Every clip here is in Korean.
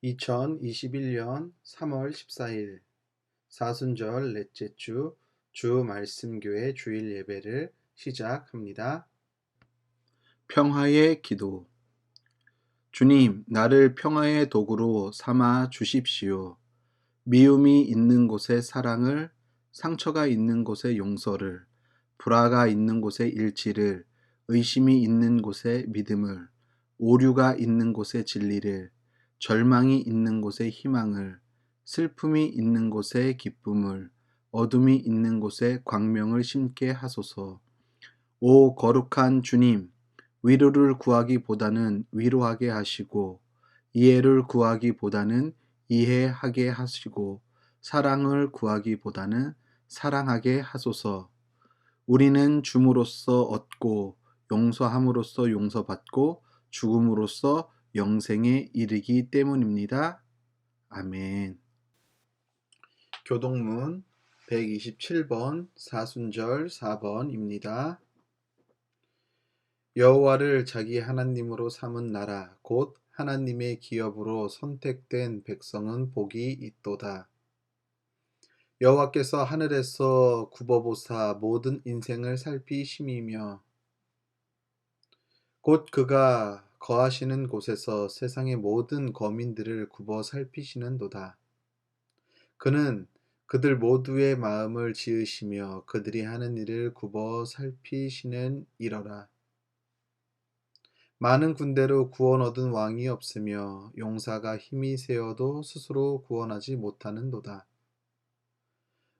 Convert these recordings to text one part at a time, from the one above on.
2021년 3월 14일 사순절 넷째 주 말씀교회 주일 예배를 시작합니다. 평화의 기도. 주님, 나를 평화의 도구로 삼아 주십시오. 미움이 있는 곳에 사랑을, 상처가 있는 곳에 용서를, 불화가 있는 곳에 일치를, 의심이 있는 곳에 믿음을, 오류가 있는 곳에 진리를, 절망이 있는 곳에 희망을, 슬픔이 있는 곳에 기쁨을, 어둠이 있는 곳에 광명을 심게 하소서. 오 거룩한 주님, 위로를 구하기보다는 위로하게 하시고, 이해를 구하기보다는 이해하게 하시고, 사랑을 구하기보다는 사랑하게 하소서. 우리는 줌으로써 얻고, 용서함으로써 용서받고, 죽음으로써 영생에 이르기 때문입니다. 아멘. 교동문 127번 사순절 4번입니다. 여호와를 자기 하나님으로 삼은 나라 곧 하나님의 기업으로 선택된 백성은 복이 있도다. 여호와께서 하늘에서 굽어보사 모든 인생을 살피심이며 곧 그가 거하시는 곳에서 세상의 모든 거민들을 굽어 살피시는도다. 그는 그들 모두의 마음을 지으시며 그들이 하는 일을 굽어 살피시는 이러라. 많은 군대로 구원 얻은 왕이 없으며 용사가 힘이 세어도 스스로 구원하지 못하는도다.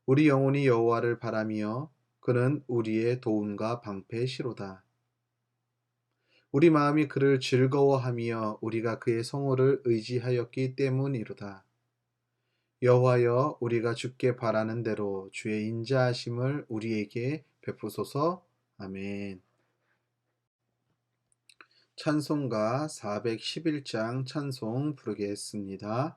우리 영혼이 여호와를 바라며 그는 우리의 도움과 방패시로다. 우리 마음이 그를 즐거워하며 우리가 그의 성호를 의지하였기 때문이로다. 여호와여, 우리가 주께 바라는 대로 주의 인자하심을 우리에게 베푸소서. 아멘. 찬송가 411장 찬송 부르겠습니다.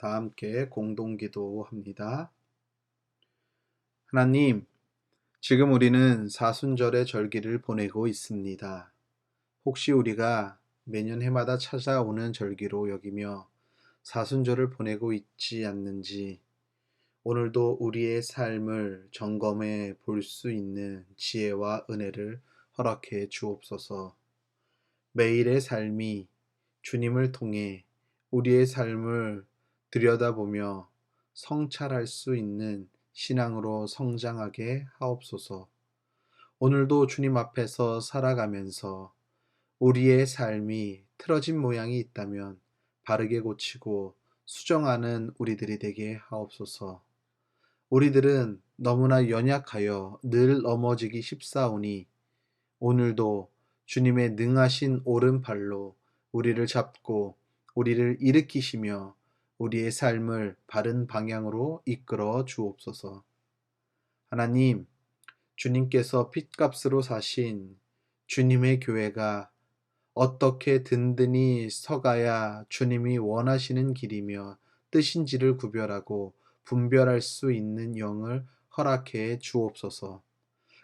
다 함께 공동 기도합니다. 하나님, 지금 우리는 사순절의 절기를 보내고 있습니다. 혹시 우리가 매년 해마다 찾아오는 절기로 여기며 사순절을 보내고 있지 않는지 오늘도 우리의 삶을 점검해 볼 수 있는 지혜와 은혜를 허락해 주옵소서. 매일의 삶이 주님을 통해 우리의 삶을 들여다보며 성찰할 수 있는 신앙으로 성장하게 하옵소서. 오늘도 주님 앞에서 살아가면서 우리의 삶이 틀어진 모양이 있다면 바르게 고치고 수정하는 우리들이 되게 하옵소서. 우리들은 너무나 연약하여 늘 넘어지기 쉽사오니 오늘도 주님의 능하신 오른팔로 우리를 잡고 우리를 일으키시며 우리의 삶을 바른 방향으로 이끌어 주옵소서. 하나님, 주님께서 핏값으로 사신 주님의 교회가 어떻게 든든히 서가야 주님이 원하시는 길이며 뜻인지를 구별하고 분별할 수 있는 영을 허락해 주옵소서.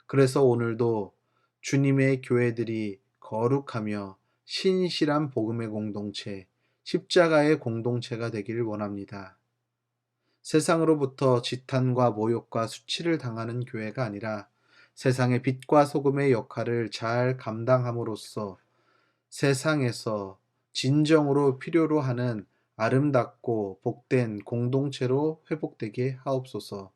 그래서 오늘도 주님의 교회들이 거룩하며 신실한 복음의 공동체, 십자가의 공동체가 되기를 원합니다. 세상으로부터 지탄과 모욕과 수치를 당하는 교회가 아니라 세상의 빛과 소금의 역할을 잘 감당함으로써 세상에서 진정으로 필요로 하는 아름답고 복된 공동체로 회복되게 하옵소서.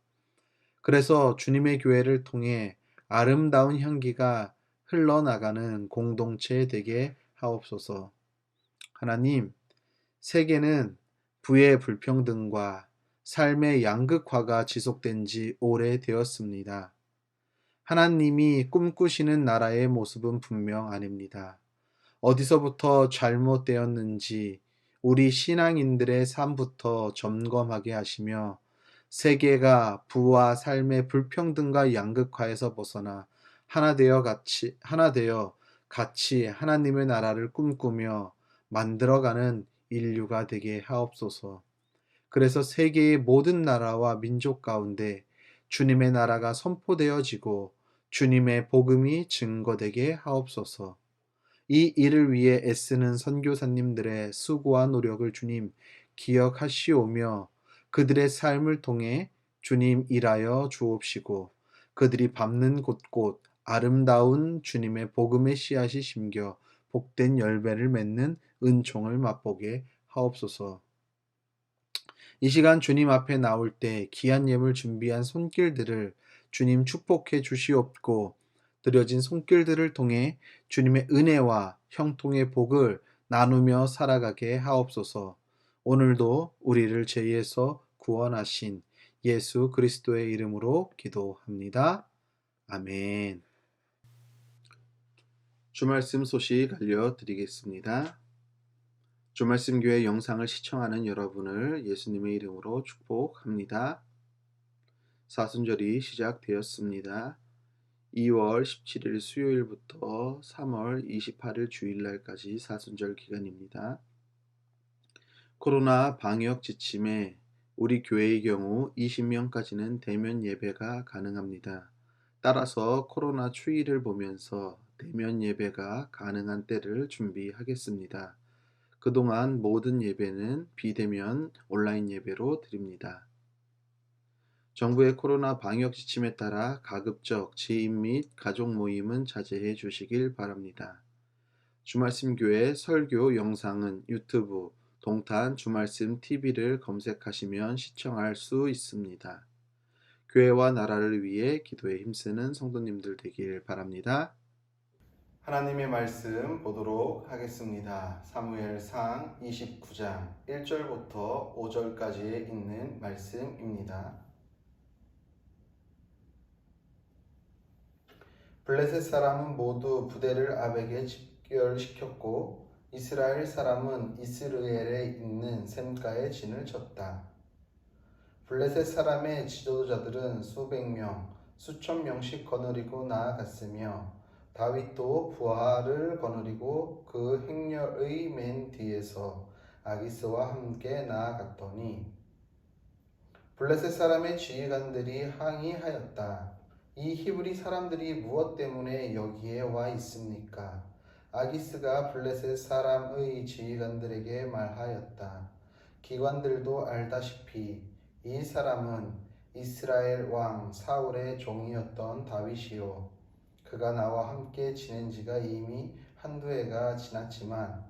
그래서 주님의 교회를 통해 아름다운 향기가 흘러나가는 공동체 되게 하옵소서. 하나님, 세계는 부의 불평등과 삶의 양극화가 지속된 지 오래되었습니다. 하나님이 꿈꾸시는 나라의 모습은 분명 아닙니다. 어디서부터 잘못되었는지 우리 신앙인들의 삶부터 점검하게 하시며 세계가 부와 삶의 불평등과 양극화에서 벗어나 하나 되어 같이 하나님의 나라를 꿈꾸며 만들어가는 인류가 되게 하옵소서. 그래서 세계의 모든 나라와 민족 가운데 주님의 나라가 선포되어지고 주님의 복음이 증거되게 하옵소서. 이 일을 위해 애쓰는 선교사님들의 수고와 노력을 주님 기억하시오며 그들의 삶을 통해 주님 일하여 주옵시고 그들이 밟는 곳곳 아름다운 주님의 복음의 씨앗이 심겨 복된 열매를 맺는 은총을 맛보게 하옵소서. 이 시간 주님 앞에 나올 때 귀한 예물 준비한 손길들을 주님 축복해 주시옵고 드려진 손길들을 통해 주님의 은혜와 형통의 복을 나누며 살아가게 하옵소서. 오늘도 우리를 죄에서 구원하신 예수 그리스도의 이름으로 기도합니다. 아멘. 주말씀 소식 알려드리겠습니다. 주말씀 교회 영상을 시청하는 여러분을 예수님의 이름으로 축복합니다. 사순절이 시작되었습니다. 2월 17일 수요일부터 3월 28일 주일날까지 사순절 기간입니다. 코로나 방역 지침에 우리 교회의 경우 20명까지는 대면 예배가 가능합니다. 따라서 코로나 추이를 보면서 대면 예배가 가능한 때를 준비하겠습니다. 그동안 모든 예배는 비대면 온라인 예배로 드립니다. 정부의 코로나 방역 지침에 따라 가급적 지인 및 가족 모임은 자제해 주시길 바랍니다. 주말씀 교회 설교 영상은 유튜브 동탄 주말씀 TV를 검색하시면 시청할 수 있습니다. 교회와 나라를 위해 기도에 힘쓰는 성도님들 되길 바랍니다. 하나님의 말씀 보도록 하겠습니다. 사무엘상 29장 1절부터 5절까지에 있는 말씀입니다. 블레셋 사람은 모두 부대를 아벡에 집결시켰고 이스라엘 사람은 이스르엘에 있는 샘가에 진을 쳤다. 블레셋 사람의 지도자들은 수백 명, 수천 명씩 거느리고 나아갔으며 다윗도 부하를 거느리고 그 행렬의 맨 뒤에서 아기스와 함께 나아갔더니 블레셋 사람의 지휘관들이 항의하였다. 이 히브리 사람들이 무엇 때문에 여기에 와 있습니까? 아기스가 블레셋 사람의 지휘관들에게 말하였다. 기관들도 알다시피 이 사람은 이스라엘 왕 사울의 종이었던 다윗이요. 그가 나와 함께 지낸 지가 이미 한두 해가 지났지만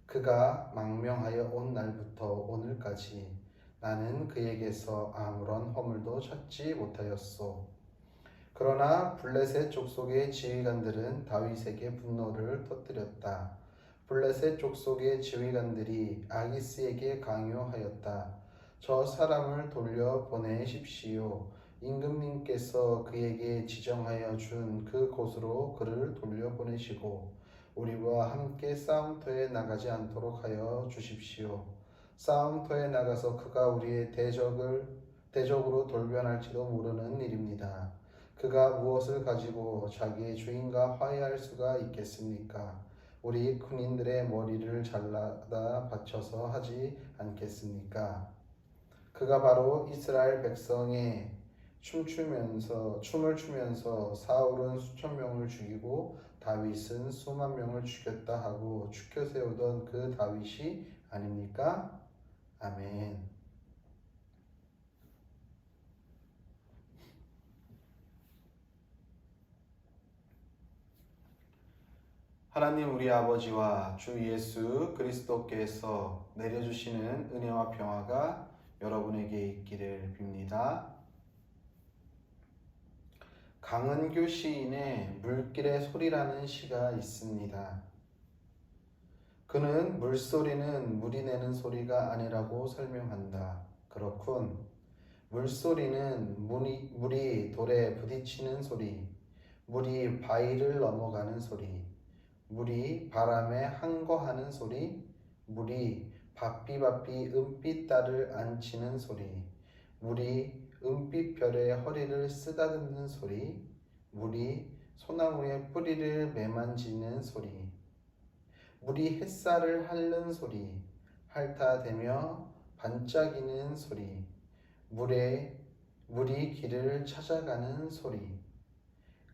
그가 망명하여 온 날부터 오늘까지 나는 그에게서 아무런 허물도 찾지 못하였소. 그러나 블레셋 족속의 지휘관들은 다윗에게 분노를 터뜨렸다. 블레셋 족속의 지휘관들이 아기스에게 강요하였다. 저 사람을 돌려 보내십시오. 임금님께서 그에게 지정하여 준 그 곳으로 그를 돌려보내시고 우리와 함께 싸움터에 나가지 않도록 하여 주십시오. 싸움터에 나가서 그가 우리의 대적으로 돌변할지도 모르는 일입니다. 그가 무엇을 가지고 자기의 주인과 화해할 수가 있겠습니까? 우리 군인들의 머리를 잘라다 바쳐서 하지 않겠습니까? 그가 바로 이스라엘 백성에 춤을 추면서 사울은 수천 명을 죽이고 다윗은 수만 명을 죽였다 하고 추켜 세우던 그 다윗이 아닙니까? 아멘. 하나님 우리 아버지와 주 예수 그리스도께서 내려주시는 은혜와 평화가 여러분에게 있기를 빕니다. 강은규 시인의 물길의 소리라는 시가 있습니다. 그는 물소리는 물이 내는 소리가 아니라고 설명한다. 그렇군. 물소리는 물이 돌에 부딪히는 소리, 물이 바위를 넘어가는 소리, 물이 바람에 항거하는 소리, 물이 바삐바삐 은빛달을 안치는 소리, 물이 은빛별의 허리를 쓰다듬는 소리, 물이 소나무의 뿌리를 매만지는 소리, 물이 햇살을 핥는 소리, 핥아대며 반짝이는 소리, 물이 길을 찾아가는 소리,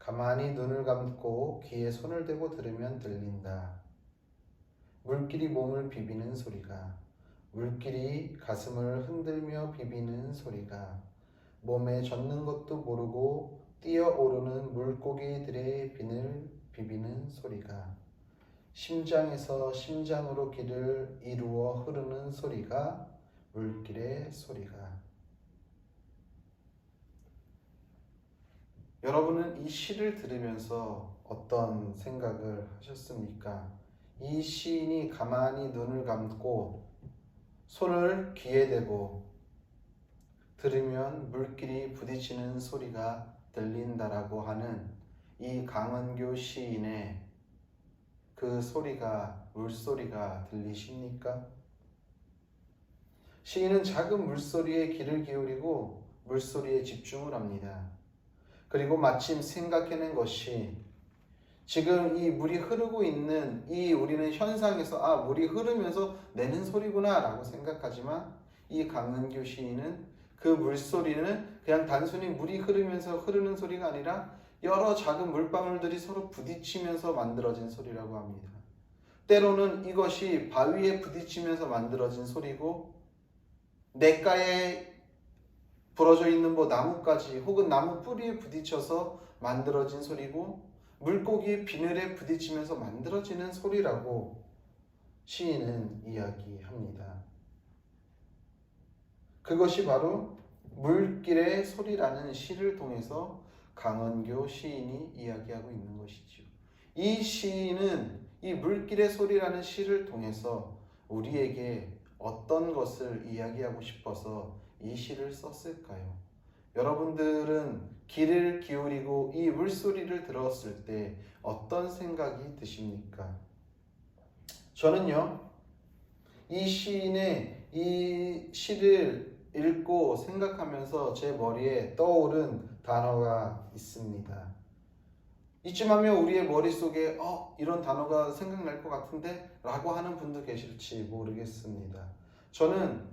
가만히 눈을 감고 귀에 손을 대고 들으면 들린다. 물길이 몸을 비비는 소리가, 물길이 가슴을 흔들며 비비는 소리가, 몸에 젖는 것도 모르고 뛰어오르는 물고기들의 비늘 비비는 소리가, 심장에서 심장으로 길을 이루어 흐르는 소리가 물길의 소리가. 여러분은 이 시를 들으면서 어떤 생각을 하셨습니까? 이 시인이 가만히 눈을 감고 손을 귀에 대고 들으면 물길이 부딪히는 소리가 들린다라고 하는 이 강은교 시인의 그 소리가, 물소리가 들리십니까? 시인은 작은 물소리에 귀를 기울이고 물소리에 집중을 합니다. 그리고 마침 생각해낸 것이 지금 이 물이 흐르고 있는 이 우리는 현상에서 물이 흐르면서 내는 소리구나 라고 생각하지만 이 강은규 시인은 그 물소리는 그냥 단순히 물이 흐르면서 흐르는 소리가 아니라 여러 작은 물방울들이 서로 부딪히면서 만들어진 소리라고 합니다. 때로는 이것이 바위에 부딪히면서 만들어진 소리고 냇가에 부러져 있는 나뭇가지 혹은 나무 뿌리에 부딪혀서 만들어진 소리고 물고기 비늘에 부딪히면서 만들어지는 소리라고 시인은 이야기합니다. 그것이 바로 물길의 소리라는 시를 통해서 강은교 시인이 이야기하고 있는 것이지요. 이 시인은 이 물길의 소리라는 시를 통해서 우리에게 어떤 것을 이야기하고 싶어서 이 시를 썼을까요? 여러분들은 귀를 기울이고 이 물소리를 들었을 때 어떤 생각이 드십니까? 저는요, 이 시인의 이 시를 읽고 생각하면서 제 머리에 떠오른 단어가 있습니다. 이쯤 하면 우리의 머릿속에 이런 단어가 생각날 것 같은데 라고 하는 분도 계실지 모르겠습니다. 저는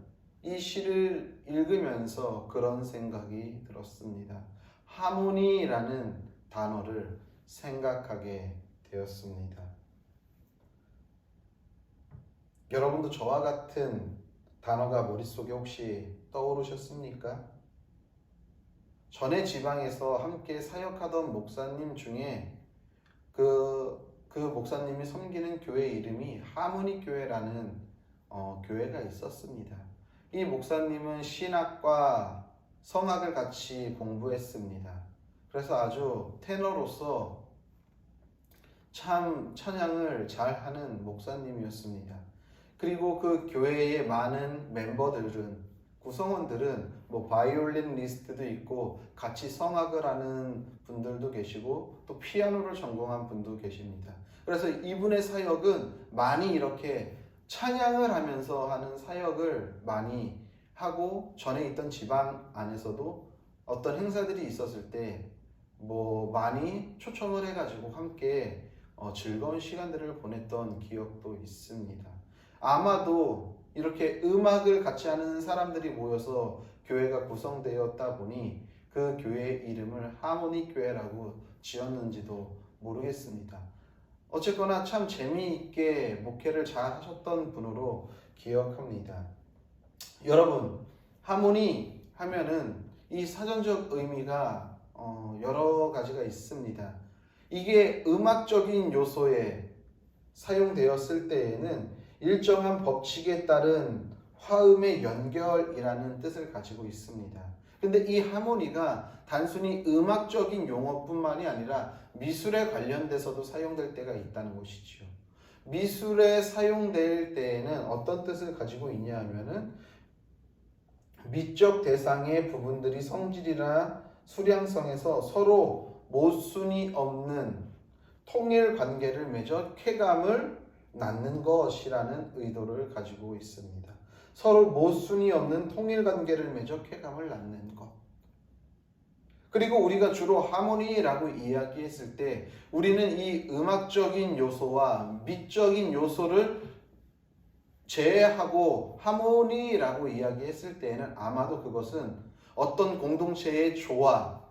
이 시를 읽으면서 그런 생각이 들었습니다. 하모니라는 단어를 생각하게 되었습니다. 여러분도 저와 같은 단어가 머릿속에 혹시 떠오르셨습니까? 전에 지방에서 함께 사역하던 목사님 중에 그 목사님이 섬기는 교회 이름이 하모니 교회라는 교회가 있었습니다. 이 목사님은 신학과 성악을 같이 공부했습니다. 그래서 아주 테너로서 참 찬양을 잘하는 목사님이었습니다. 그리고 그 교회의 많은 멤버들은 구성원들은 바이올리니스트도 있고 같이 성악을 하는 분들도 계시고 또 피아노를 전공한 분도 계십니다. 그래서 이분의 사역은 많이 이렇게 찬양을 하면서 하는 사역을 많이 하고 전에 있던 지방 안에서도 어떤 행사들이 있었을 때 많이 초청을 해가지고 함께 즐거운 시간들을 보냈던 기억도 있습니다. 아마도 이렇게 음악을 같이 하는 사람들이 모여서 교회가 구성되었다 보니 그 교회의 이름을 하모니 교회라고 지었는지도 모르겠습니다. 어쨌거나 참 재미있게 목회를 잘 하셨던 분으로 기억합니다. 여러분, 하모니 하면은 이 사전적 의미가 여러 가지가 있습니다. 이게 음악적인 요소에 사용되었을 때에는 일정한 법칙에 따른 화음의 연결이라는 뜻을 가지고 있습니다. 근데 이 하모니가 단순히 음악적인 용어뿐만이 아니라 미술에 관련돼서도 사용될 때가 있다는 것이지요. 미술에 사용될 때에는 어떤 뜻을 가지고 있냐 하면은 미적 대상의 부분들이 성질이나 수량성에서 서로 모순이 없는 통일 관계를 맺어 쾌감을 낳는 것이라는 의도를 가지고 있습니다. 서로 모순이 없는 통일 관계를 맺어 쾌감을 낳는 것. 그리고 우리가 주로 하모니라고 이야기했을 때 우리는 이 음악적인 요소와 미적인 요소를 제외하고 하모니라고 이야기했을 때에는 아마도 그것은 어떤 공동체의 조화,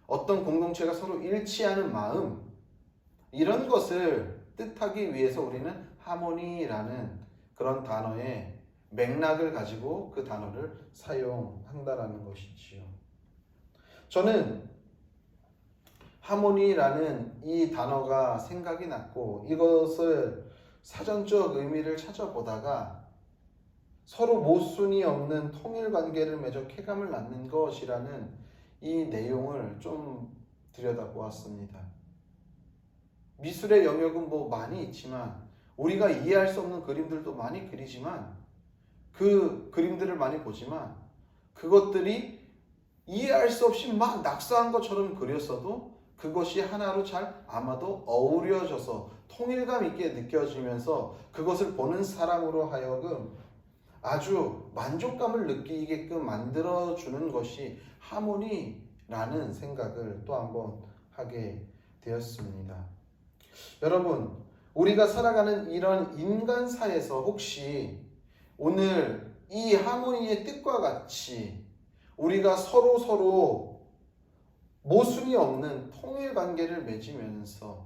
어떤 공동체가 서로 일치하는 마음, 이런 것을 뜻하기 위해서 우리는 하모니라는 그런 단어의 맥락을 가지고 그 단어를 사용한다라는 것이지요. 저는 하모니라는 이 단어가 생각이 났고 이것을 사전적 의미를 찾아보다가 서로 모순이 없는 통일 관계를 맺어 쾌감을 낳는 것이라는 이 내용을 좀 들여다보았습니다. 미술의 영역은 많이 있지만 우리가 이해할 수 없는 그림들도 많이 그리지만 그 그림들을 많이 보지만 그것들이 이해할 수 없이 막 낙서한 것처럼 그렸어도 그것이 하나로 잘 아마도 어우러져서 통일감 있게 느껴지면서 그것을 보는 사람으로 하여금 아주 만족감을 느끼게끔 만들어주는 것이 하모니라는 생각을 또 한번 하게 되었습니다. 여러분, 우리가 살아가는 이런 인간사에서 혹시 오늘 이 하모니의 뜻과 같이 우리가 서로 모순이 없는 통일 관계를 맺으면서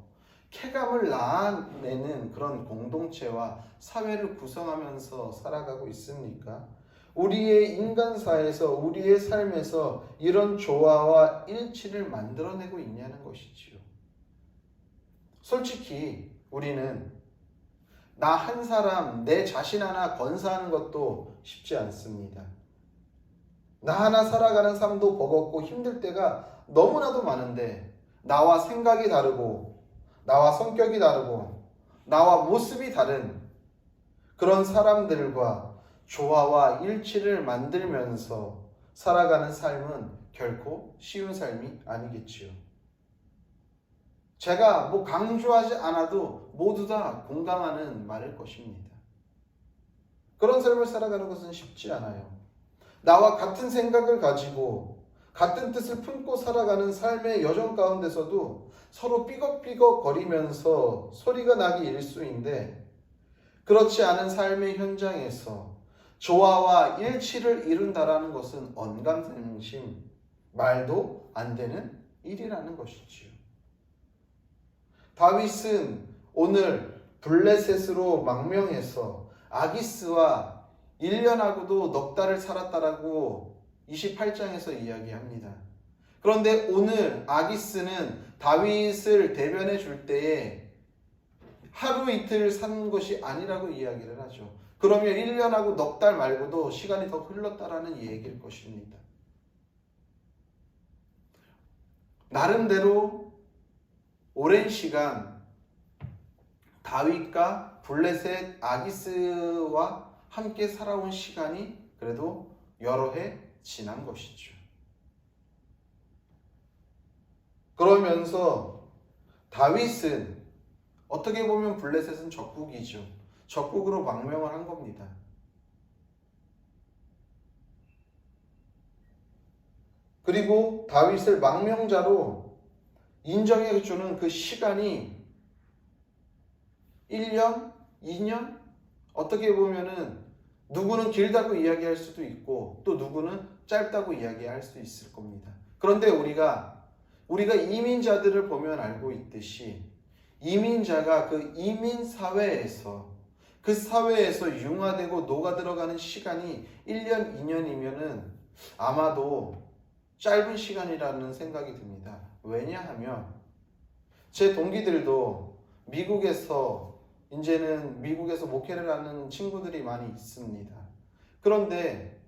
쾌감을 낳아내는 그런 공동체와 사회를 구성하면서 살아가고 있습니까? 우리의 인간사에서 우리의 삶에서 이런 조화와 일치를 만들어내고 있냐는 것이지요. 솔직히 우리는 나 한 사람, 내 자신 하나 건사하는 것도 쉽지 않습니다. 나 하나 살아가는 삶도 버겁고 힘들 때가 너무나도 많은데 나와 생각이 다르고 나와 성격이 다르고 나와 모습이 다른 그런 사람들과 조화와 일치를 만들면서 살아가는 삶은 결코 쉬운 삶이 아니겠지요. 제가 강조하지 않아도 모두 다 공감하는 말일 것입니다. 그런 삶을 살아가는 것은 쉽지 않아요. 나와 같은 생각을 가지고 같은 뜻을 품고 살아가는 삶의 여정 가운데서도 서로 삐걱삐걱 거리면서 소리가 나기 일쑤인데, 그렇지 않은 삶의 현장에서 조화와 일치를 이룬다라는 것은 언감생심, 말도 안 되는 일이라는 것이지요. 다윗은 오늘 블레셋으로 망명해서 아기스와 1년하고도 넉 달을 살았다라고 28장에서 이야기합니다. 그런데 오늘 아기스는 다윗을 대변해 줄 때에 하루 이틀 산 것이 아니라고 이야기를 하죠. 그러면 1년하고 넉 달 말고도 시간이 더 흘렀다라는 얘기일 것입니다. 나름대로 오랜 시간 다윗과 블레셋 아기스와 함께 살아온 시간이 그래도 여러 해 지난 것이죠. 그러면서 다윗은 어떻게 보면 블레셋은 적국이죠. 적국으로 망명을 한 겁니다. 그리고 다윗을 망명자로 인정해 주는 그 시간이 1년, 2년? 어떻게 보면은 누구는 길다고 이야기할 수도 있고 또 누구는 짧다고 이야기할 수 있을 겁니다. 그런데 우리가 이민자들을 보면 알고 있듯이 이민자가 그 이민 사회에서 그 사회에서 융화되고 녹아 들어가는 시간이 1년, 2년이면은 아마도 짧은 시간이라는 생각이 듭니다. 왜냐하면 제 동기들도 이제는 미국에서 목회를 하는 친구들이 많이 있습니다. 그런데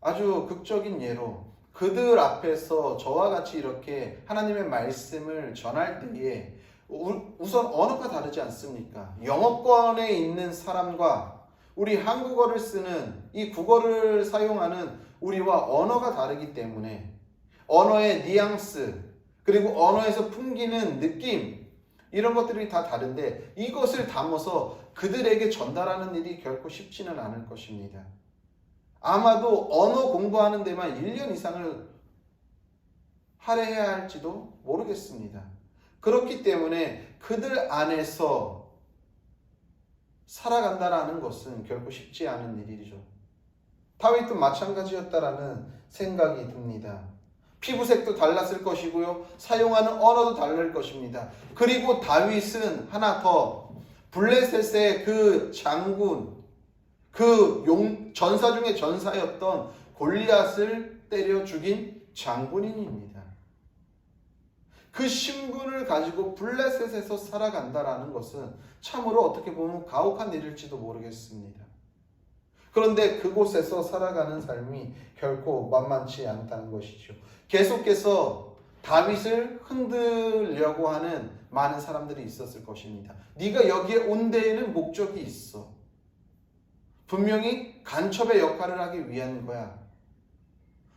아주 극적인 예로 그들 앞에서 저와 같이 이렇게 하나님의 말씀을 전할 때에 우선 언어가 다르지 않습니까? 영어권에 있는 사람과 우리 한국어를 쓰는 이 국어를 사용하는 우리와 언어가 다르기 때문에 언어의 뉘앙스 그리고 언어에서 풍기는 느낌 이런 것들이 다 다른데 이것을 담아서 그들에게 전달하는 일이 결코 쉽지는 않을 것입니다. 아마도 언어 공부하는 데만 1년 이상을 할애해야 할지도 모르겠습니다. 그렇기 때문에 그들 안에서 살아간다라는 것은 결코 쉽지 않은 일이죠. 다윗도 마찬가지였다라는 생각이 듭니다. 피부색도 달랐을 것이고요. 사용하는 언어도 다를 것입니다. 그리고 다윗은 하나 더 블레셋의 그 장군, 전사 중에 전사였던 골리앗을 때려 죽인 장군인입니다. 그 신분을 가지고 블레셋에서 살아간다라는 것은 참으로 어떻게 보면 가혹한 일일지도 모르겠습니다. 그런데 그곳에서 살아가는 삶이 결코 만만치 않다는 것이죠. 계속해서 다윗을 흔들려고 하는 많은 사람들이 있었을 것입니다. 네가 여기에 온 데에는 목적이 있어. 분명히 간첩의 역할을 하기 위한 거야.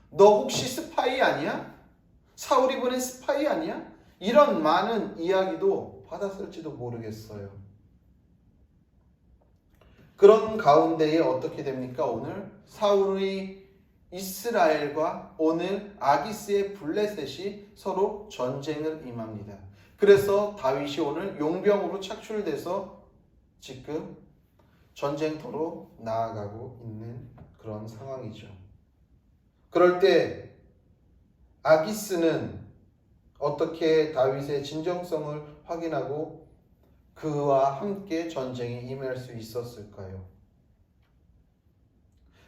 너 혹시 스파이 아니야? 사울이 보낸 스파이 아니야? 이런 많은 이야기도 받았을지도 모르겠어요. 그런 가운데에 어떻게 됩니까? 오늘 사울의 이스라엘과 오늘 아기스의 블레셋이 서로 전쟁을 임합니다. 그래서 다윗이 오늘 용병으로 착출돼서 지금 전쟁터로 나아가고 있는 그런 상황이죠. 그럴 때 아기스는 어떻게 다윗의 진정성을 확인하고 그와 함께 전쟁에 임할 수 있었을까요?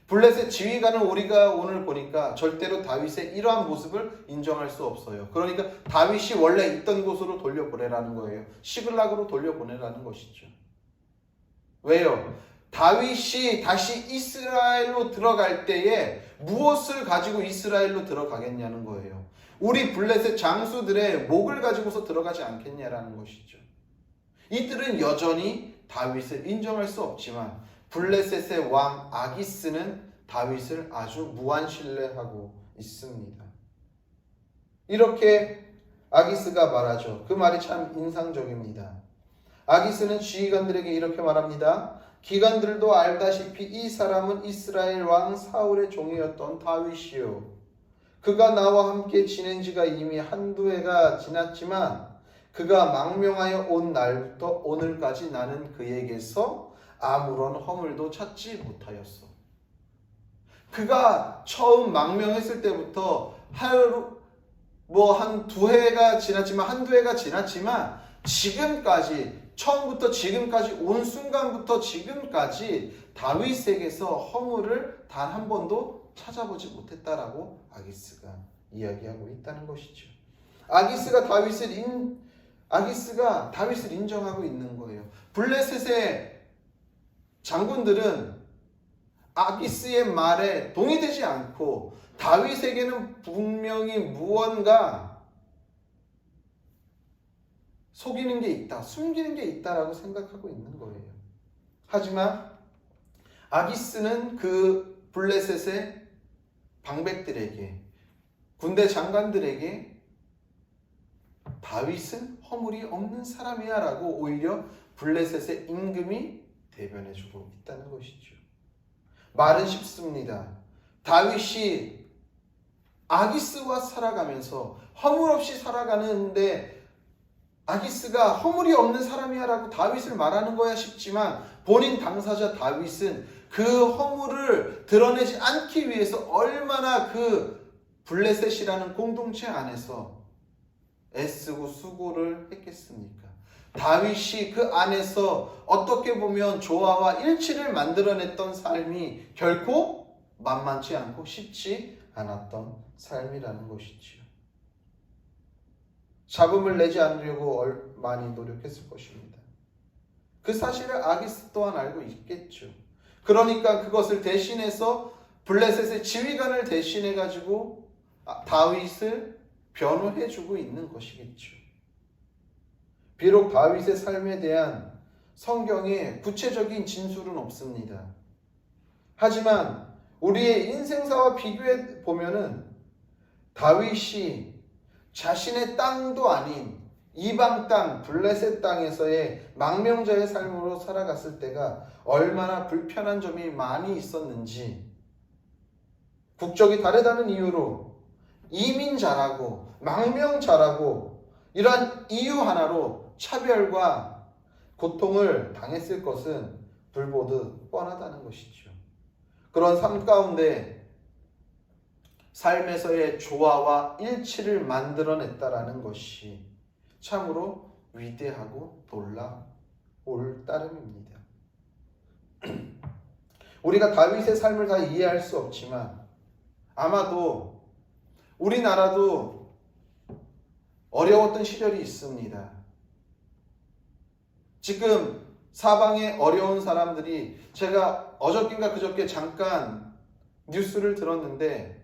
블레셋 지휘관은 우리가 오늘 보니까 절대로 다윗의 이러한 모습을 인정할 수 없어요. 그러니까 다윗이 원래 있던 곳으로 돌려보내라는 거예요. 시글락으로 돌려보내라는 것이죠. 왜요? 다윗이 다시 이스라엘로 들어갈 때에 무엇을 가지고 이스라엘로 들어가겠냐는 거예요. 우리 블레셋 장수들의 목을 가지고서 들어가지 않겠냐라는 것이죠. 이들은 여전히 다윗을 인정할 수 없지만 블레셋의 왕 아기스는 다윗을 아주 무한 신뢰하고 있습니다. 이렇게 아기스가 말하죠. 그 말이 참 인상적입니다. 아기스는 지휘관들에게 이렇게 말합니다. 기관들도 알다시피 이 사람은 이스라엘 왕 사울의 종이었던 다윗이요. 그가 나와 함께 지낸 지가 이미 한두 해가 지났지만 그가 망명하여 온 날부터 오늘까지 나는 그에게서 아무런 허물도 찾지 못하였어. 그가 처음 망명했을 때부터 한두 해가 지났지만 한두 해가 지났지만 지금까지 처음부터 지금까지 온 순간부터 지금까지 다윗에게서 허물을 단 한 번도 찾아보지 못했다라고 아기스가 이야기하고 있다는 것이죠. 아기스가 다윗을 인정하고 있는 거예요. 블레셋의 장군들은 아기스의 말에 동의되지 않고 다윗에게는 분명히 무언가 속이는 게 있다, 숨기는 게 있다라고 생각하고 있는 거예요. 하지만 아기스는 그 블레셋의 방백들에게, 군대 장관들에게 다윗은 허물이 없는 사람이야 라고 오히려 블레셋의 임금이 대변해주고 있다는 것이죠. 말은 쉽습니다. 다윗이 아기스와 살아가면서 허물 없이 살아가는데 아기스가 허물이 없는 사람이야 라고 다윗을 말하는 거야 싶지만 본인 당사자 다윗은 그 허물을 드러내지 않기 위해서 얼마나 그 블레셋이라는 공동체 안에서 애쓰고 수고를 했겠습니까? 다윗이 그 안에서 어떻게 보면 조화와 일치를 만들어냈던 삶이 결코 만만치 않고 쉽지 않았던 삶이라는 것이지요. 잡음을 내지 않으려고 많이 노력했을 것입니다. 그 사실을 아기스 또한 알고 있겠죠. 그러니까 그것을 대신해서 블레셋의 지휘관을 대신해 가지고 다윗을 변호해주고 있는 것이겠죠. 비록 다윗의 삶에 대한 성경의 구체적인 진술은 없습니다. 하지만 우리의 인생사와 비교해 보면은 다윗이 자신의 땅도 아닌 이방 땅 블레셋 땅에서의 망명자의 삶으로 살아갔을 때가 얼마나 불편한 점이 많이 있었는지, 국적이 다르다는 이유로 이민자라고 망명자라고 이러한 이유 하나로 차별과 고통을 당했을 것은 불보듯 뻔하다는 것이죠. 그런 삶 가운데 삶에서의 조화와 일치를 만들어냈다라는 것이 참으로 위대하고 놀라울 따름입니다. 우리가 다윗의 삶을 다 이해할 수 없지만 아마도 우리나라도 어려웠던 시절이 있습니다. 지금 사방에 어려운 사람들이, 제가 어저께인가 그저께 잠깐 뉴스를 들었는데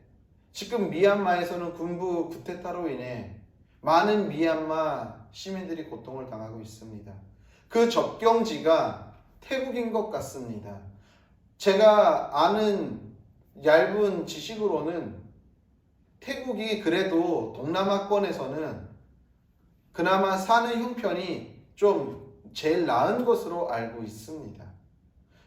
지금 미얀마에서는 군부 쿠데타로 인해 많은 미얀마 시민들이 고통을 당하고 있습니다. 그 접경지가 태국인 것 같습니다. 제가 아는 얇은 지식으로는 태국이 그래도 동남아권에서는 그나마 사는 형편이 좀 제일 나은 것으로 알고 있습니다.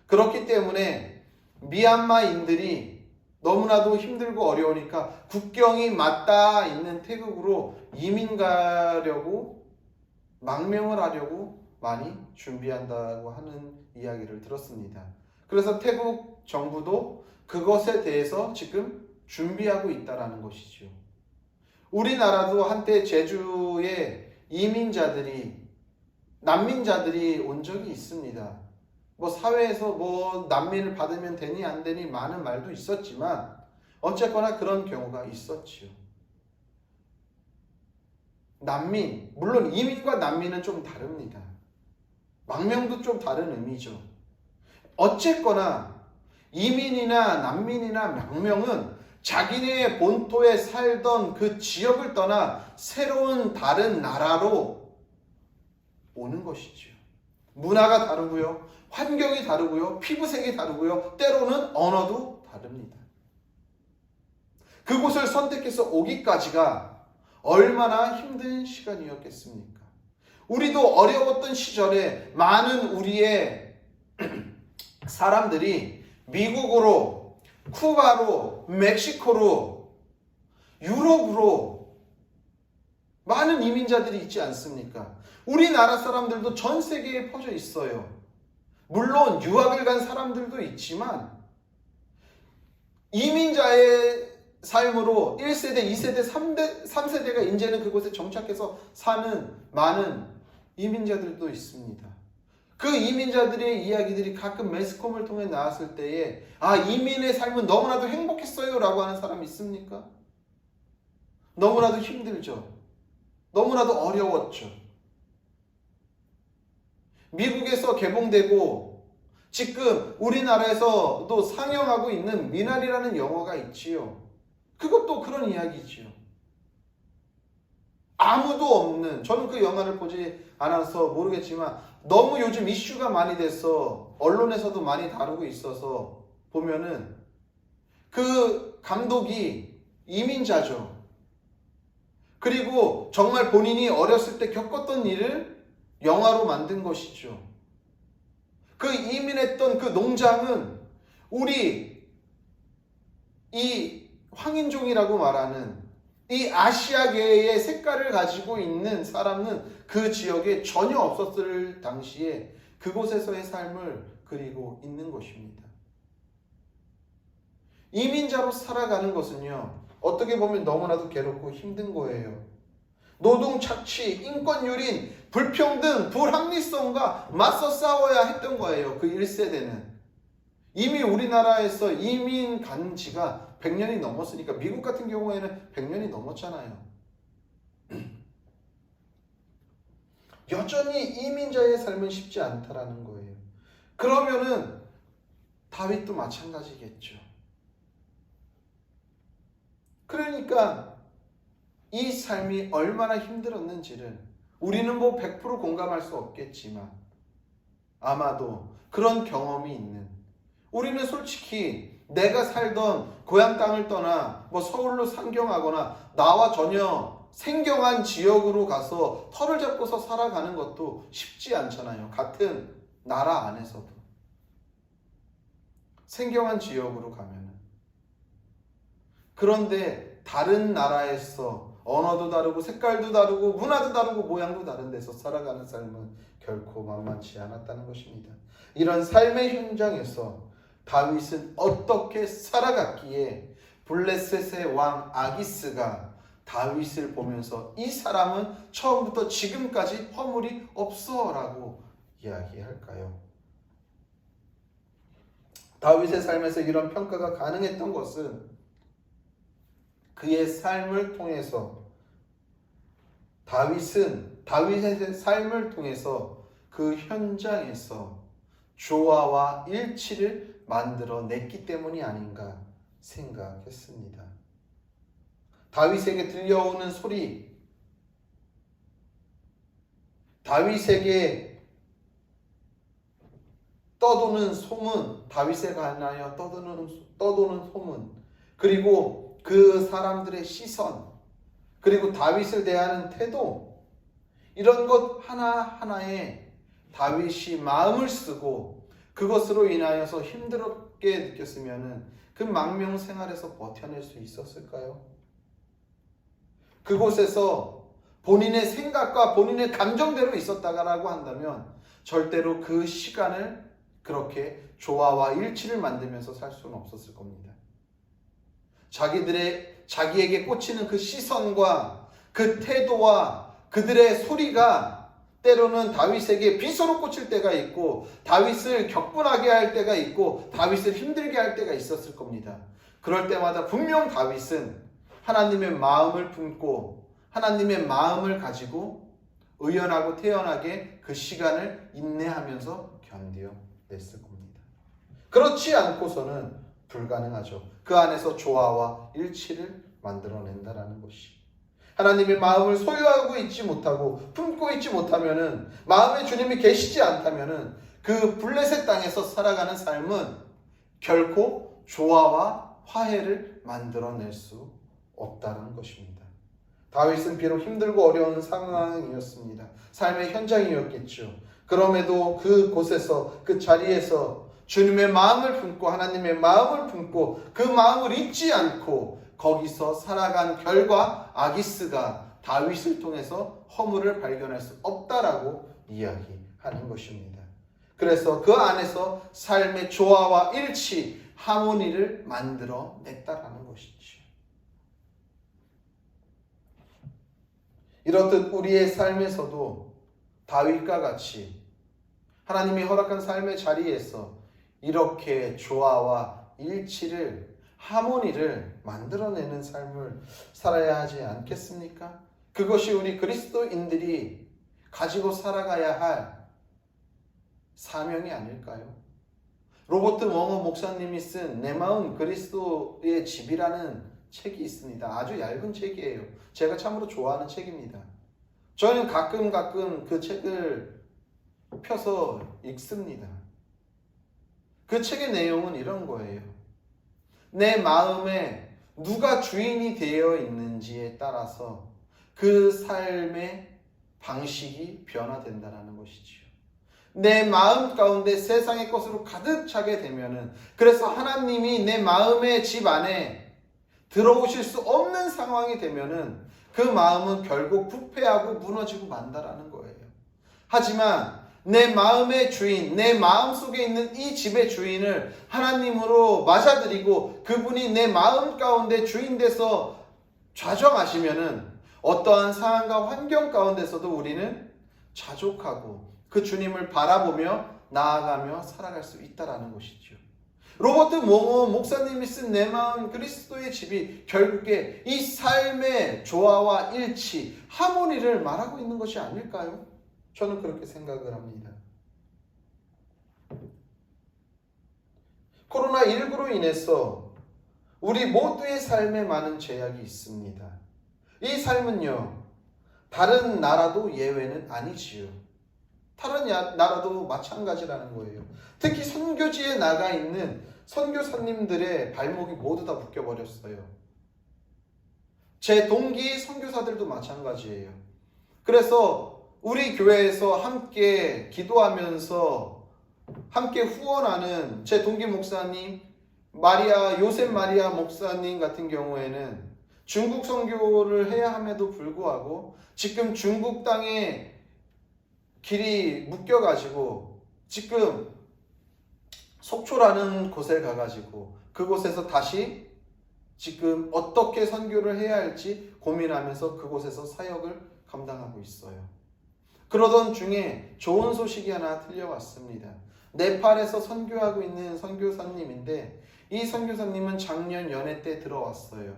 그렇기 때문에 미얀마인들이 너무나도 힘들고 어려우니까 국경이 맞닿아 있는 태국으로 이민 가려고, 망명을 하려고 많이 준비한다고 하는 이야기를 들었습니다. 그래서 태국 정부도 그것에 대해서 지금 준비하고 있다는 것이죠. 우리나라도 한때 제주에 난민자들이 온 적이 있습니다. 사회에서 난민을 받으면 되니 안 되니 많은 말도 있었지만 어쨌거나 그런 경우가 있었지요. 난민, 물론 이민과 난민은 좀 다릅니다. 망명도 좀 다른 의미죠. 어쨌거나 이민이나 난민이나 망명은 자기네의 본토에 살던 그 지역을 떠나 새로운 다른 나라로 오는 것이죠. 문화가 다르고요, 환경이 다르고요, 피부색이 다르고요, 때로는 언어도 다릅니다. 그곳을 선택해서 오기까지가 얼마나 힘든 시간이었겠습니까? 우리도 어려웠던 시절에 많은 우리의 사람들이 미국으로, 쿠바로, 멕시코로 유럽으로 많은 이민자들이 있지 않습니까? 우리나라 사람들도 전 세계에 퍼져 있어요. 물론 유학을 간 사람들도 있지만 이민자의 삶으로 1세대, 2세대, 3세대가 이제는 그곳에 정착해서 사는 많은 이민자들도 있습니다. 그 이민자들의 이야기들이 가끔 매스컴을 통해 나왔을 때에 이민의 삶은 너무나도 행복했어요 라고 하는 사람 있습니까? 너무나도 힘들죠. 너무나도 어려웠죠. 미국에서 개봉되고 지금 우리나라에서도 상영하고 있는 미나리라는 영화가 있지요. 그것도 그런 이야기지요. 아무도 없는, 저는 그 영화를 보지 않아서 모르겠지만 너무 요즘 이슈가 많이 돼서 언론에서도 많이 다루고 있어서 보면은 그 감독이 이민자죠. 그리고 정말 본인이 어렸을 때 겪었던 일을 영화로 만든 것이죠. 그 이민했던 그 농장은 우리 이 황인종이라고 말하는 이 아시아계의 색깔을 가지고 있는 사람은 그 지역에 전혀 없었을 당시에 그곳에서의 삶을 그리고 있는 것입니다. 이민자로 살아가는 것은요, 어떻게 보면 너무나도 괴롭고 힘든 거예요. 노동 착취, 인권 유린, 불평등, 불합리성과 맞서 싸워야 했던 거예요. 그 1세대는. 이미 우리나라에서 이민 간 지가 100년이 넘었으니까 미국 같은 경우에는 100년이 넘었잖아요. 여전히 이민자의 삶은 쉽지 않다라는 거예요. 그러면은 다윗도 마찬가지겠죠. 그러니까 이 삶이 얼마나 힘들었는지를 우리는 100% 공감할 수 없겠지만 아마도 그런 경험이 있는, 우리는 솔직히 내가 살던 고향 땅을 떠나 서울로 상경하거나 나와 전혀 생경한 지역으로 가서 터를 잡고서 살아가는 것도 쉽지 않잖아요. 같은 나라 안에서도. 생경한 지역으로 가면은. 그런데 다른 나라에서 언어도 다르고 색깔도 다르고 문화도 다르고 모양도 다른 데서 살아가는 삶은 결코 만만치 않았다는 것입니다. 이런 삶의 현장에서 다윗은 어떻게 살아갔기에 블레셋의 왕 아기스가 다윗을 보면서 이 사람은 처음부터 지금까지 허물이 없어 라고 이야기할까요? 다윗의 삶에서 이런 평가가 가능했던 것은 그의 삶을 통해서 다윗의 삶을 통해서 그 현장에서 조화와 일치를 만들어냈기 때문이 아닌가 생각했습니다. 다윗에게 들려오는 소리, 다윗에게 떠도는 소문, 다윗에 관하여 떠도는 소문, 그리고 그 사람들의 시선, 그리고 다윗을 대하는 태도, 이런 것 하나하나에 다윗이 마음을 쓰고 그것으로 인하여서 힘들게 느꼈으면 그 망명 생활에서 버텨낼 수 있었을까요? 그곳에서 본인의 생각과 본인의 감정대로 있었다고 한다면 절대로 그 시간을 그렇게 조화와 일치를 만들면서 살 수는 없었을 겁니다. 자기에게 꽂히는 그 시선과 그 태도와 그들의 소리가 때로는 다윗에게 비서로 꽂힐 때가 있고 다윗을 격분하게 할 때가 있고 다윗을 힘들게 할 때가 있었을 겁니다. 그럴 때마다 분명 다윗은 하나님의 마음을 품고 하나님의 마음을 가지고 의연하고 태연하게 그 시간을 인내하면서 견뎌냈을 겁니다. 그렇지 않고서는 불가능하죠. 그 안에서 조화와 일치를 만들어낸다라는 것이. 하나님의 마음을 소유하고 있지 못하고 품고 있지 못하면은, 마음의 주님이 계시지 않다면은 그 블레셋 땅에서 살아가는 삶은 결코 조화와 화해를 만들어낼 수 없다는 것입니다. 다윗은 비록 힘들고 어려운 상황이었습니다. 삶의 현장이었겠죠. 그럼에도 그곳에서, 그 자리에서 주님의 마음을 품고 하나님의 마음을 품고 그 마음을 잊지 않고 거기서 살아간 결과 아기스가 다윗을 통해서 허물을 발견할 수 없다라고 이야기하는 것입니다. 그래서 그 안에서 삶의 조화와 일치, 하모니를 만들어 냈다라는 것이죠. 이렇듯 우리의 삶에서도 다윗과 같이 하나님이 허락한 삶의 자리에서 이렇게 조화와 일치를, 하모니를 만들어내는 삶을 살아야 하지 않겠습니까? 그것이 우리 그리스도인들이 가지고 살아가야 할 사명이 아닐까요? 로버트 멍어 목사님이 쓴 내 마음 그리스도의 집이라는 책이 있습니다. 아주 얇은 책이에요. 제가 참으로 좋아하는 책입니다. 저는 가끔 그 책을 펴서 읽습니다. 그 책의 내용은 이런 거예요. 내 마음에 누가 주인이 되어 있는지에 따라서 그 삶의 방식이 변화된다는 것이지요. 내 마음 가운데 세상의 것으로 가득 차게 되면은, 그래서 하나님이 내 마음의 집 안에 들어오실 수 없는 상황이 되면은 그 마음은 결국 부패하고 무너지고 만다라는 거예요. 하지만 내 마음의 주인, 내 마음 속에 있는 이 집의 주인을 하나님으로 맞아들이고 그분이 내 마음 가운데 주인 돼서 좌정하시면은 어떠한 상황과 환경 가운데서도 우리는 자족하고 그 주님을 바라보며 나아가며 살아갈 수 있다라는 것이죠. 로버트 몽어 목사님이 쓴 내 마음 그리스도의 집이 결국에 이 삶의 조화와 일치, 하모니를 말하고 있는 것이 아닐까요? 저는 그렇게 생각을 합니다. 코로나19로 인해서 우리 모두의 삶에 많은 제약이 있습니다. 이 삶은요, 다른 나라도 예외는 아니지요. 다른 나라도 마찬가지라는 거예요. 특히 선교지에 나가 있는 선교사님들의 발목이 모두 다 묶여버렸어요. 제 동기 선교사들도 마찬가지예요. 그래서 우리 교회에서 함께 기도하면서 함께 후원하는 제 동기 목사님, 요셉 마리아 목사님 같은 경우에는 중국 선교를 해야 함에도 불구하고 지금 중국 땅에 길이 묶여가지고 지금 속초라는 곳에 가가지고 그곳에서 다시 지금 어떻게 선교를 해야 할지 고민하면서 그곳에서 사역을 감당하고 있어요. 그러던 중에 좋은 소식이 하나 들려왔습니다. 네팔에서 선교하고 있는 선교사님인데 이 선교사님은 작년 연애 때 들어왔어요.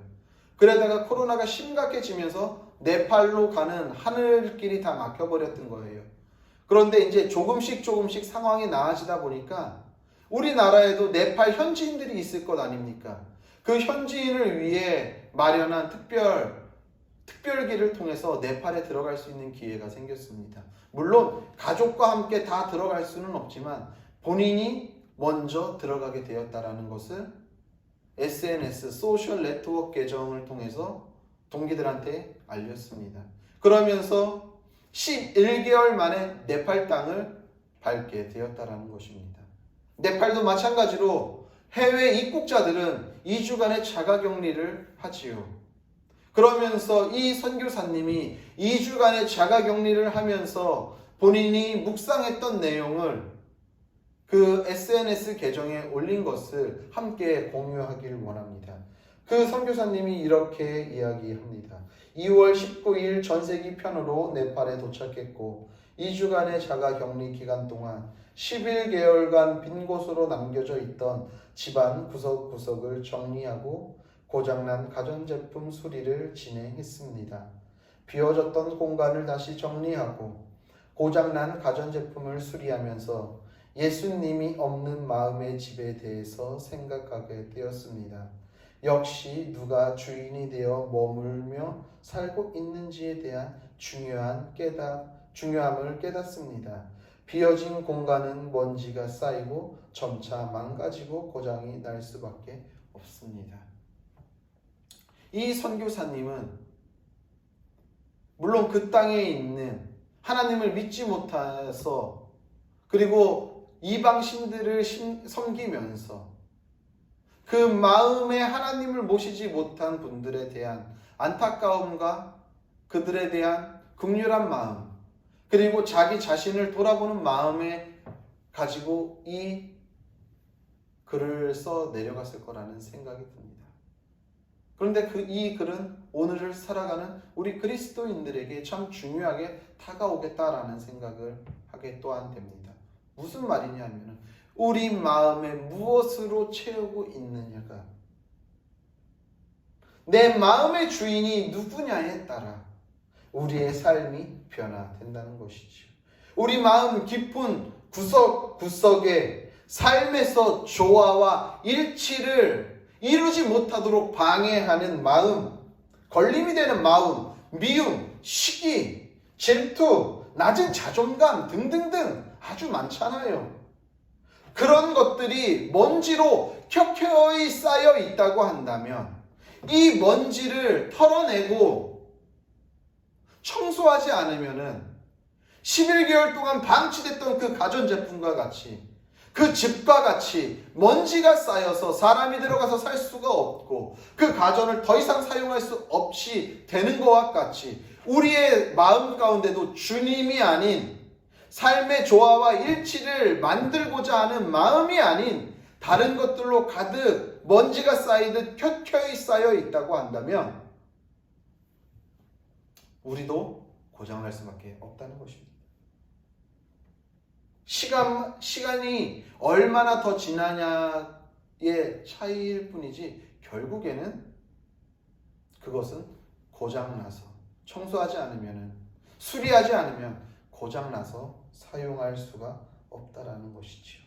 그러다가 코로나가 심각해지면서 네팔로 가는 하늘길이 다 막혀버렸던 거예요. 그런데 이제 조금씩 상황이 나아지다 보니까 우리나라에도 네팔 현지인들이 있을 것 아닙니까? 그 현지인을 위해 마련한 특별기를 통해서 네팔에 들어갈 수 있는 기회가 생겼습니다. 물론 가족과 함께 다 들어갈 수는 없지만 본인이 먼저 들어가게 되었다라는 것을 SNS, 소셜 네트워크 계정을 통해서 동기들한테 알렸습니다. 그러면서 11개월 만에 네팔 땅을 밟게 되었다라는 것입니다. 네팔도 마찬가지로 해외 입국자들은 2주간의 자가격리를 하지요. 그러면서 이 선교사님이 2주간의 자가격리를 하면서 본인이 묵상했던 내용을 그 SNS 계정에 올린 것을 함께 공유하길 원합니다. 그 선교사님이 이렇게 이야기합니다. 2월 19일 전세기 편으로 네팔에 도착했고 2주간의 자가격리 기간 동안 11개월간 빈 곳으로 남겨져 있던 집안 구석구석을 정리하고 고장난 가전제품 수리를 진행했습니다. 비워졌던 공간을 다시 정리하고 고장난 가전제품을 수리하면서 예수님이 없는 마음의 집에 대해서 생각하게 되었습니다. 역시 누가 주인이 되어 머물며 살고 있는지에 대한 중요함을 깨닫습니다. 비어진 공간은 먼지가 쌓이고 점차 망가지고 고장이 날 수밖에 없습니다. 이 선교사님은 물론 그 땅에 있는 하나님을 믿지 못해서 그리고 이방신들을 섬기면서 그 마음에 하나님을 모시지 못한 분들에 대한 안타까움과 그들에 대한 긍휼한 마음, 그리고 자기 자신을 돌아보는 마음에 가지고 이 글을 써 내려갔을 거라는 생각이 듭니다. 그런데 이 글은 오늘을 살아가는 우리 그리스도인들에게 참 중요하게 다가오겠다라는 생각을 하게 또한 됩니다. 무슨 말이냐면 우리 마음에 무엇으로 채우고 있느냐가 내 마음의 주인이 누구냐에 따라 우리의 삶이 변화된다는 것이지요. 우리 마음 깊은 구석구석에 삶에서 조화와 일치를 이루지 못하도록 방해하는 마음, 걸림이 되는 마음, 미움, 시기, 질투, 낮은 자존감 등등등 아주 많잖아요. 그런 것들이 먼지로 켜켜이 쌓여 있다고 한다면 이 먼지를 털어내고 청소하지 않으면은 11개월 동안 방치됐던 그 가전제품과 같이 그 집과 같이 먼지가 쌓여서 사람이 들어가서 살 수가 없고 그 가전을 더 이상 사용할 수 없이 되는 것과 같이 우리의 마음 가운데도 주님이 아닌 삶의 조화와 일치를 만들고자 하는 마음이 아닌 다른 것들로 가득 먼지가 쌓이듯 켜켜이 쌓여 있다고 한다면 우리도 고장날 수밖에 없다는 것입니다. 시간이 얼마나 더 지나냐의 차이일 뿐이지 결국에는 그것은 고장나서 청소하지 않으면 수리하지 않으면 고장나서 사용할 수가 없다라는 것이지요.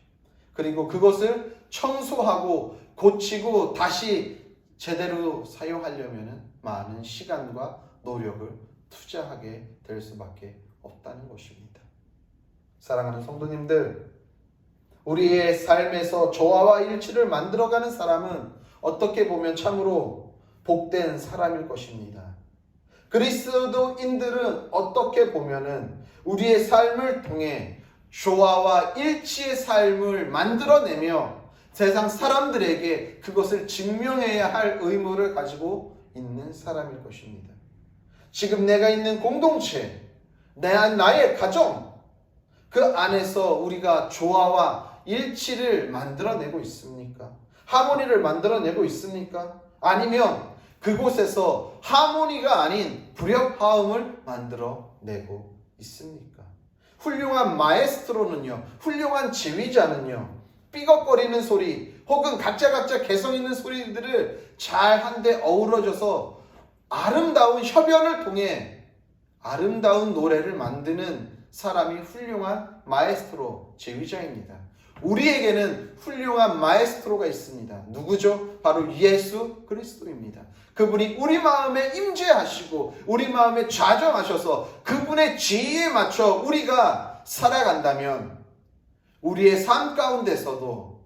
그리고 그것을 청소하고 고치고 다시 제대로 사용하려면 많은 시간과 노력을 투자하게 될 수밖에 없다는 것입니다. 사랑하는 성도님들, 우리의 삶에서 조화와 일치를 만들어가는 사람은 어떻게 보면 참으로 복된 사람일 것입니다. 그리스도인들은 어떻게 보면은 우리의 삶을 통해 조화와 일치의 삶을 만들어내며 세상 사람들에게 그것을 증명해야 할 의무를 가지고 있는 사람일 것입니다. 지금 내가 있는 공동체, 나의 가정, 그 안에서 우리가 조화와 일치를 만들어내고 있습니까? 하모니를 만들어내고 있습니까? 아니면 그곳에서 하모니가 아닌 불협화음을 만들어내고 있습니까? 훌륭한 마에스트로는요, 훌륭한 지휘자는요, 삐걱거리는 소리 혹은 각자 개성 있는 소리들을 잘 한데 어우러져서 아름다운 협연을 통해 아름다운 노래를 만드는 사람이 훌륭한 마에스트로, 지휘자입니다. 우리에게는 훌륭한 마에스트로가 있습니다. 누구죠? 바로 예수 그리스도입니다. 그분이 우리 마음에 임재하시고 우리 마음에 좌정하셔서 그분의 지혜에 맞춰 우리가 살아간다면 우리의 삶 가운데서도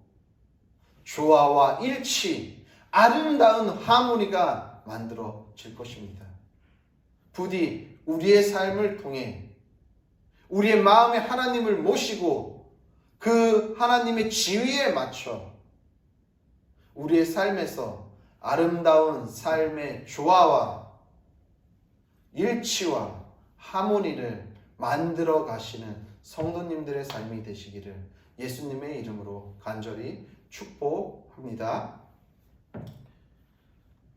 조화와 일치, 아름다운 하모니가 만들어질 것입니다. 부디 우리의 삶을 통해 우리의 마음에 하나님을 모시고 그 하나님의 지위에 맞춰 우리의 삶에서 아름다운 삶의 조화와 일치와 하모니를 만들어 가시는 성도님들의 삶이 되시기를 예수님의 이름으로 간절히 축복합니다.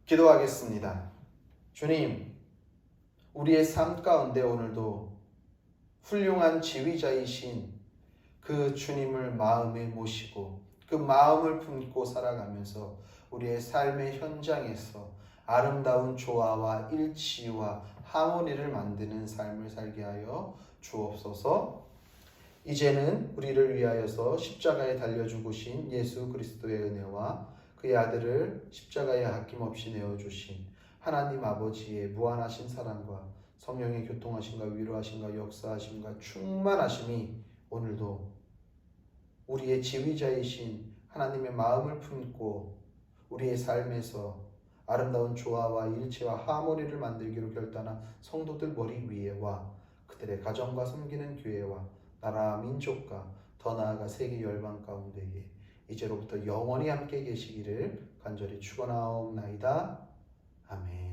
기도하겠습니다. 주님, 우리의 삶 가운데 오늘도 훌륭한 지휘자이신 그 주님을 마음에 모시고 그 마음을 품고 살아가면서 우리의 삶의 현장에서 아름다운 조화와 일치와 하모니를 만드는 삶을 살게 하여 주옵소서. 이제는 우리를 위하여서 십자가에 달려 죽으신 예수 그리스도의 은혜와 그의 아들을 십자가에 아낌없이 내어주신 하나님 아버지의 무한하신 사랑과 성령의 교통하심과 위로하심과 역사하심과 충만하심이 오늘도 우리의 지휘자이신 하나님의 마음을 품고 우리의 삶에서 아름다운 조화와 일치와 하모니를 만들기로 결단한 성도들 머리 위에와 그들의 가정과 섬기는 교회와 나라 민족과 더 나아가 세계 열방 가운데에 이제로부터 영원히 함께 계시기를 간절히 축원하옵나이다. 아멘.